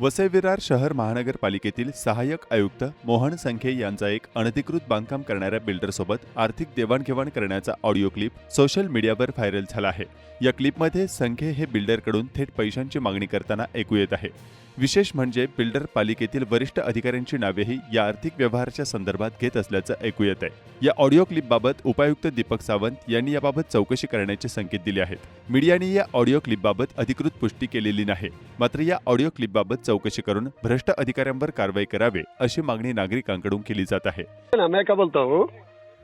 वसई विरार शहर महानगरपालिकेतील सहाय्यक आयुक्त मोहन संखे यांचा एक अनधिकृत बांधकाम करणाऱ्या बिल्डरसोबत आर्थिक देवाणघेवाण करण्याचा ऑडिओ क्लिप सोशल मीडियावर व्हायरल झाला आहे। या क्लिपमध्ये संखे हे बिल्डरकडून थेट पैशांची मागणी करताना ऐकू येत आहे। विशेष म्हणजे बिल्डर पालिकेतील वरिष्ठ अधिकाऱ्यांची नावेही या आर्थिक व्यवहाराच्या संदर्भात घेत असल्याचं ऐकू येत आहे। या ऑडिओ क्लिपबाबत उपायुक्त दीपक सावंत यांनी याबाबत चौकशी करण्याचे संकेत दिले आहेत। मीडियाने या ऑडिओ क्लिपबाबत अधिकृत पुष्टी केलेली नाही, मात्र या ऑडिओ क्लिपबाबत चौकशी करून भ्रष्ट अधिकाऱ्यांवर कारवाई करावे अशी मागणी नागरिकांकडून केली जात आहे। मैं क्या बोलता हूँ,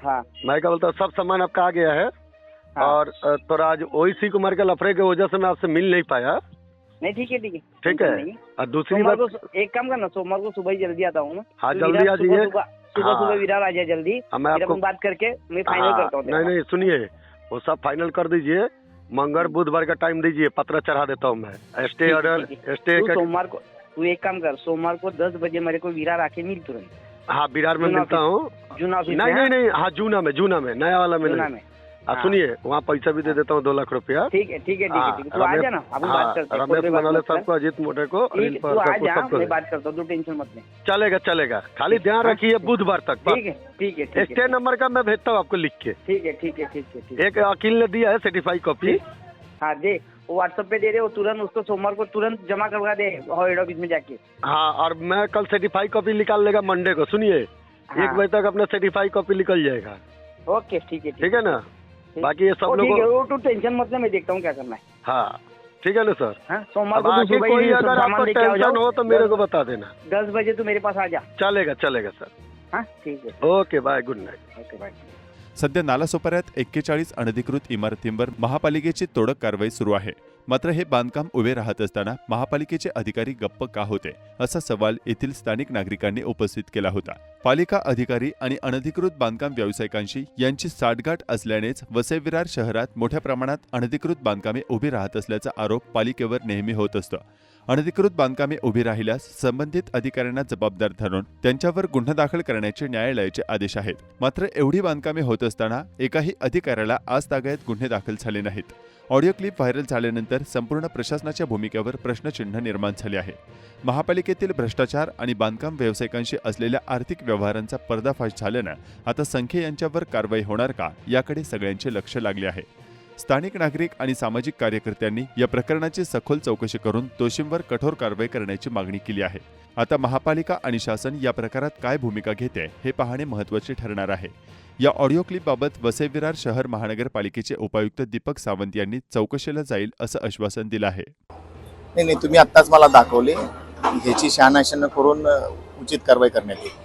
मैं क्या बोलता हूँ, सब सामान आपका आ गया है। और थोड़ा आज ओईसी कुमार के लफड़े की वजह से मैं आपसे मिल नहीं पाया। नहीं ठीक है ठीक है। और दूसरी बात, एक काम करना, सोमवार को सुबह ही जल्दी आता हूँ। हाँ जल्दी आ जाइए। सुबह विरार आ जाए जल्दी। मैं आपको बात करके मैं फाइनल करता हूँ। नहीं सुनिए, वो सब फाइनल कर दीजिए। मंगल बुधवार का टाइम दीजिए, पत्र चढ़ा देता हूँ मैं। स्टे ऑर्डर स्टे सोमवार को तू एक काम कर, सोमवार को 10 बजे मेरे को विरार आके मिल तुरंत। हाँ विरार में मिलता हूँ। जूना ऑफिस नहीं हाँ जूना में नया वाला में। सुनिए, वहाँ पैसा भी दे देता हूँ 2 लाख रुपया। ठीक है तू आ जाना, अपन बात करते हैं। रमेश मनाले साहब को, अजीत मोटे को, तू आ जा, मैं बात करता हूँ, तू टेंशन मत ले। चलेगा। खाली ध्यान रखिए बुधवार तक। ठीक है। स्टे नंबर का मैं भेजता हूँ आपको लिख के। ठीक है। एक वकील ने दिया है सर्टिफाइड कॉपी। हाँ दे, वो व्हाट्सएप पे दे रहे हो, तुरंत उसको सोमवार को तुरंत जमा करवा दे हेड ऑफिस में जाके। हाँ, और मैं कल सर्टिफाइड कॉपी निकाल लेगा मंडे को। सुनिए, 1 बजे तक अपना सर्टिफाइड कॉपी निकल जाएगा। ओके ठीक है ना। बाकी ये सब लोग तू टेंशन मत ले, मैं देखता हूँ क्या करना है। हाँ ठीक है ना सर। सोमवार को कोई अगर आपको टेंशन हो तो मेरे को बता देना। 10 बजे तू मेरे पास आ जा। चलेगा सर। हाँ ठीक है। Okay bye, good night. Okay bye. सध्या नालासोपाऱ्यात 41 अनधिकृत इमारतींवर महापालिकेची तोडक कारवाई सुरू आहे। मात्र हे बांधकाम उभे राहत असताना महापालिकेचे अधिकारी गप्प का होते, असा सवाल येथील स्थानिक नागरिकांनी उपस्थित केला होता। पालिका अधिकारी आणि अनधिकृत बांधकाम व्यावसायिकांशी यांची साठगाठ असल्यानेच वसई विरार शहरात मोठ्या प्रमाणात अनधिकृत बांधकामे उभी राहत असल्याचा आरोप पालिकेवर नेहमी होत असतो। अनधिकृत बांधकामे उभी राहिल्यास संबंधित अधिकाऱ्यांना जबाबदार धरून त्यांच्यावर गुन्हा दाखल करण्याचे न्यायालयाचे आदेश आहेत। मात्र एवढी बांधकामे होत असताना एकाही अधिकाऱ्याला आजतागायत गुन्हे दाखल झाले नाहीत। ऑडिओ क्लिप व्हायरल झाल्यानंतर संपूर्ण प्रशासनाच्या भूमिकेवर प्रश्नचिन्ह निर्माण झाले आहे। महापालिकेतील भ्रष्टाचार आणि बांधकाम व्यावसायिकांशी असलेल्या आर्थिक व्यवहारांचा पर्दाफाश झाल्यानं आता संखे यांच्यावर कारवाई होणार का, याकडे सगळ्यांचे लक्ष लागले आहे। स्थानिक नागरिक आणि सामाजिक कार्यकर्त्यांनी या प्रकरणाची सखोल चौकशी करून दोषींवर कठोर कारवाई करण्याची मागणी केली आहे। आता महापालिका आणि शासन या प्रकारात काय भूमिका घेते हे पाहणे महत्त्वाचे ठरणार आहे। या ऑडिओ क्लिपबाबत वसई विरार शहर महानगरपालिकेचे उपायुक्त दीपक सावंत यांनी चौकशीला जाईल असं आश्वासन दिलं आहे। नाही तुम्ही आत्ताच मला दाखवले, ह्याची शहानिशा करून उचित कारवाई करण्यात येईल।